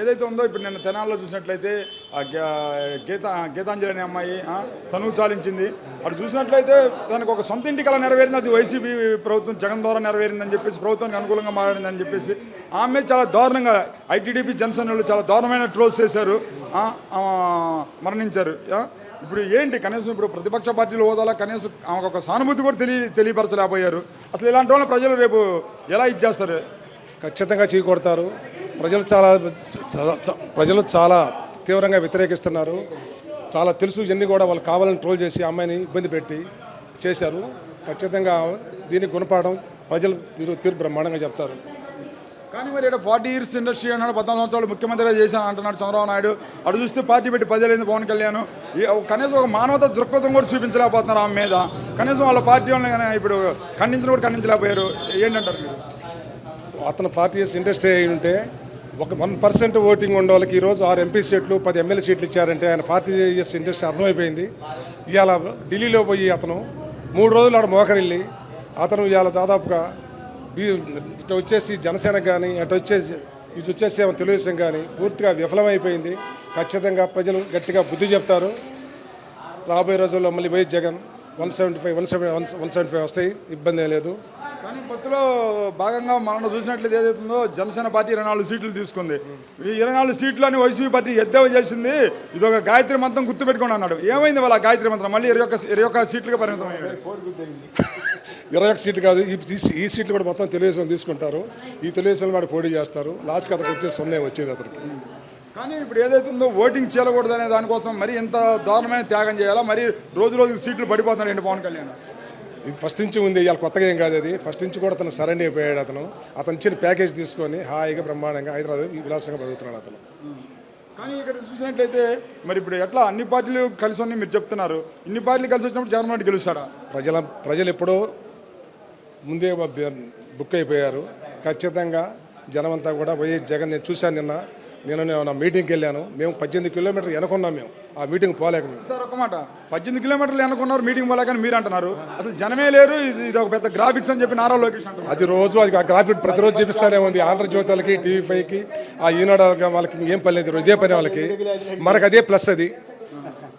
ఏదైతే ఉందో ఇప్పుడు నేను తెనాల్లో చూసినట్లయితే గీతాంజలి అనే అమ్మాయి తను చాలించింది. అటు చూసినట్లయితే తనకు ఒక సొంత ఇంటి కల నెరవేరింది. అది వైసీపీ ప్రభుత్వం జగన్ ద్వారా నెరవేరిందని చెప్పేసి, ప్రభుత్వానికి అనుకూలంగా మాట్లాడిందని చెప్పేసి ఆమె చాలా దారుణంగా ఐటీడీపీ జనసేన చాలా దారుణమైన ట్రోల్స్ చేశారు, మరణించారు. ఇప్పుడు ఏంటి కనీసం ఇప్పుడు ప్రతిపక్ష పార్టీలు హోదాలో కనీసం ఆమెకు ఒక సానుభూతి కూడా తెలియపరచలేకపోయారు. అసలు ఇలాంటి వాళ్ళని ప్రజలు రేపు ఎలా ఇచ్చేస్తారు? ఖచ్చితంగా చీకొడతారు. ప్రజలు చాలా తీవ్రంగా వ్యతిరేకిస్తున్నారు. చాలా తెలుసు, ఇవన్నీ కూడా వాళ్ళు కావాలని ట్రోల్ చేసి అమ్మాయిని ఇబ్బంది పెట్టి చేశారు. ఖచ్చితంగా దీనికి గుణపాఠం ప్రజలు తీర్పు బ్రహ్మాండంగా చెప్తారు. కానీ మరి 40 years ఇండస్ట్రీ అన్నాడు, 14 సంవత్సరాలు ముఖ్యమంత్రిగా చేశాను అంటున్నాడు చంద్రబాబు నాయుడు. అటు చూస్తే పార్టీ పెట్టి 10 ఏళ్ళైంది పవన్ కళ్యాణ్. కనీసం ఒక మానవత దృక్పథం కూడా చూపించలేకపోతున్నారు ఆమె మీద. కనీసం వాళ్ళ పార్టీ వాళ్ళని ఇప్పుడు ఖండించిన కూడా ఖండించలేకపోయారు. ఏంటంటారు మీరు? అతను 40 years ఇండస్ట్రీ అయి ఉంటే ఒక 1% ఓటింగ్ ఉండే వాళ్ళకి ఈరోజు 6 ఎంపీ సీట్లు 10 ఎమ్మెల్యే సీట్లు ఇచ్చారంటే ఆయన 40 years ఇండస్ట్రీ అర్థమైపోయింది. ఇవాళ ఢిల్లీలో పోయి అతను 3 రోజులు ఆడ మోకరిల్లి అతను ఇవాళ దాదాపుగా ఇటు వచ్చేసి జనసేనకు కానీ ఇటు వచ్చేసి తెలుగుదేశం కానీ పూర్తిగా విఫలమైపోయింది. ఖచ్చితంగా ప్రజలు గట్టిగా బుద్ధి చెప్తారు. రాబోయే రోజుల్లో మళ్ళీ వైఎస్ జగన్ 175 వస్తాయి, ఇబ్బంది లేదు. కానీ పొత్తులో భాగంగా మనం చూసినట్లయితే ఏదైతుందో జనసేన పార్టీ 24 సీట్లు తీసుకుంది. ఈ 24 సీట్లని వైసీపీ పార్టీ ఎద్దేవా చేసింది. ఇది ఒక గాయత్రి మంత్రం గుర్తుపెట్టుకోండి అన్నాడు. ఏమైంది వాళ్ళ గాయత్రి మంత్రం? మళ్ళీ 21 సీట్లుగా పరిమితం అయ్యాడు. 21 సీట్లు కాదు, ఈ సీట్లు కూడా మొత్తం తెలుగుదేశం తీసుకుంటారు. ఈ తెలుగుదేశం వాడు పోటీ చేస్తారు. లాస్ట్కి అతనికి వచ్చే 0 వచ్చేది అతనికి. కానీ ఇప్పుడు ఏదైతుందో ఓటింగ్ చేయకూడదు అనే దానికోసం మరి ఎంత దారుణమైన త్యాగం చేయాలా? మరి రోజుకి సీట్లు పడిపోతున్నాడు పవన్ కళ్యాణ్. ఇది ఫస్ట్ నుంచి ఉంది, ఇవాళ కొత్తగా ఏం కాదు. అది ఫస్ట్ నుంచి కూడా అతను సరెండర్ అయిపోయాడు. అతను ఇచ్చిన ప్యాకేజ్ తీసుకొని హాయిగా బ్రహ్మాండంగా హైదరాబాద్ విలాసంగా బతుకుతున్నాడు అతను. కానీ ఇక్కడ చూసినట్లయితే మరి ఇప్పుడు ఎట్లా అన్ని పార్టీలు కలిసి ఉన్నాయి మీరు చెప్తున్నారు. ఇన్ని పార్టీలు కలిసి వచ్చినప్పుడు జగన్మోహన్ రెడ్డి గెలుస్తాడా? ప్రజలు ఎప్పుడో ముందే బుక్ అయిపోయారు. ఖచ్చితంగా జనమంతా కూడా వైఎస్ జగన్ నేను చూశాను. నేను నా మీటింగ్కి వెళ్ళాను. మేము 18 కిలోమీటర్లు వెనకున్నాం. మేము ఆ మీటింగ్ పోలేక మేము సార్ ఒక మాట 18 కిలోమీటర్లు వెనకున్నారు మీటింగ్ పోలేకని మీరు అంటున్నారు. అసలు జనమే లేరు, ఇది ఒక పెద్ద గ్రాఫిక్స్ అని చెప్పి నారా లోకేష్ అంటారు. అది ఆ గ్రాఫిక్ ప్రతిరోజు చూపిస్తానే ఉంది. ఆంధ్రజ్యోతి వాళ్ళకి, టీవీ5కి, ఆ ఈనాడు వాళ్ళకి ఏం పని లేదు, ఇదే పని వాళ్ళకి. మనకు అదే ప్లస్. అది